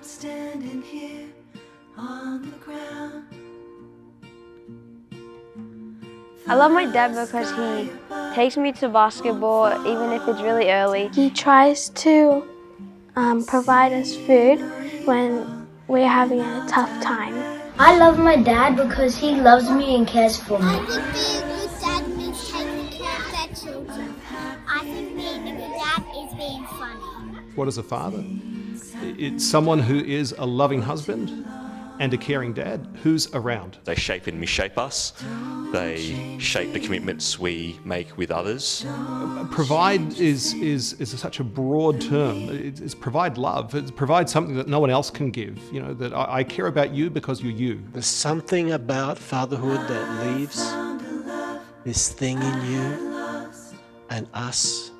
I'm standing here on the ground. I love my dad because he takes me to basketball even if it's really early. He tries to provide us food when we're having a tough time. I love my dad because he loves me and cares for me. I think being a good dad means taking care of their children. I think being a good dad is being funny. What is a father? It's someone who is a loving husband and a caring dad who's around. They shape and misshape us. They shape the commitments we make with others. Provide is such a broad term. It's provide love. It's provide something that no one else can give. You know, that I care about you because you're you. There's something about fatherhood that leaves this thing in you and us.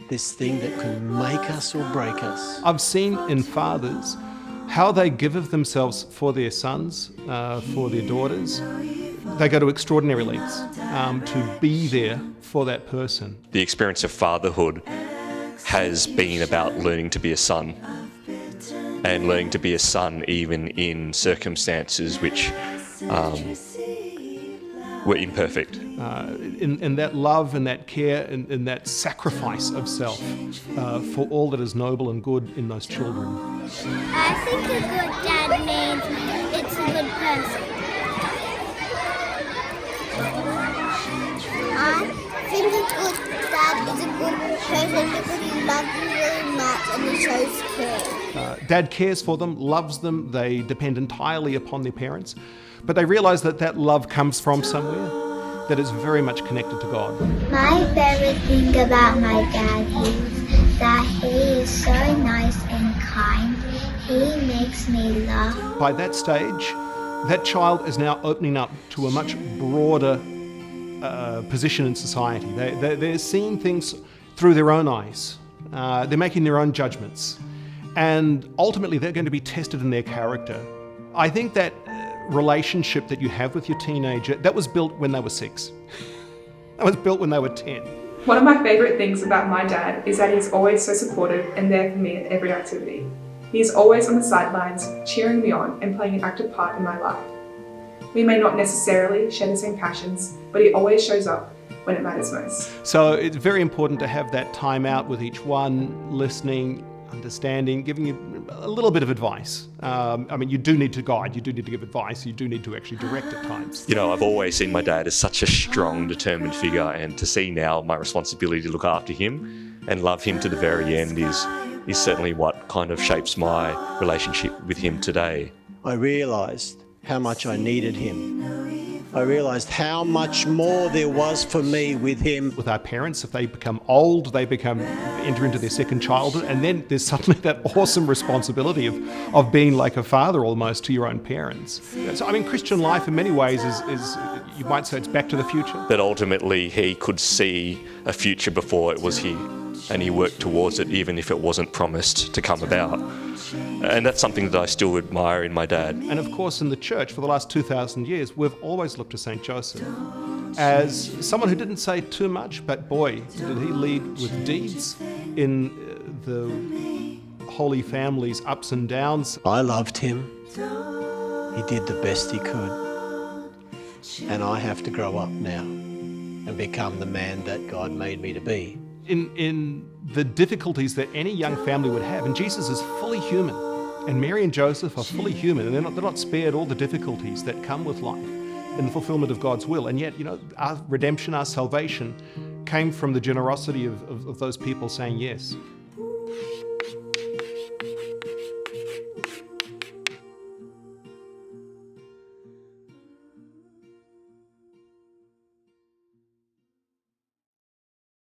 This thing that can make us or break us. I've seen in fathers how they give of themselves for their sons, for their daughters. They go to extraordinary lengths to be there for that person. The experience of fatherhood has been about learning to be a son, and learning to be a son even in circumstances which were imperfect. In that love and that care and in that sacrifice of self for all that is noble and good in those children. I think a good dad means it's a good person. I think a good dad is a good person because he loves you really much and he shows care. Dad cares for them, loves them, they depend entirely upon their parents, but they realise that that love comes from somewhere, that is very much connected to God. My favourite thing about my dad is that he is so nice and kind. He makes me laugh. By that stage, that child is now opening up to a much broader position in society. They're seeing things through their own eyes. They're making their own judgments. And ultimately, they're going to be tested in their character. I think that relationship that you have with your teenager, that was built when they were 6. That was built when they were 10. One of my favourite things about my dad is that he's always so supportive and there for me at every activity. He's always on the sidelines, cheering me on and playing an active part in my life. We may not necessarily share the same passions, but he always shows up when it matters most. So it's very important to have that time out with each one, listening, understanding, giving you a little bit of advice. I mean, you do need to guide, you do need to give advice, you do need to actually direct at times. You know, I've always seen my dad as such a strong, determined figure, and to see now my responsibility to look after him and love him to the very end is certainly what kind of shapes my relationship with him today. I realised how much I needed him. I realised how much more there was for me with him. With our parents, if they become old, they enter into their second childhood, and then there's suddenly that awesome responsibility of being like a father almost to your own parents. So I mean, Christian life in many ways is you might say it's back to the future. That ultimately he could see a future before it was here, and he worked towards it even if it wasn't promised to come about. And that's something that I still admire in my dad. And of course in the church for the last 2,000 years, we've always looked to St. Joseph as someone who didn't say too much, but boy, did he lead with deeds in the Holy Family's ups and downs. I loved him. He did the best he could. And I have to grow up now and become the man that God made me to be. In the difficulties that any young family would have, and Jesus is fully human, and Mary and Joseph are fully human, and they're not spared all the difficulties that come with life in the fulfillment of God's will. And yet, you know, our redemption, our salvation came from the generosity of those people saying yes.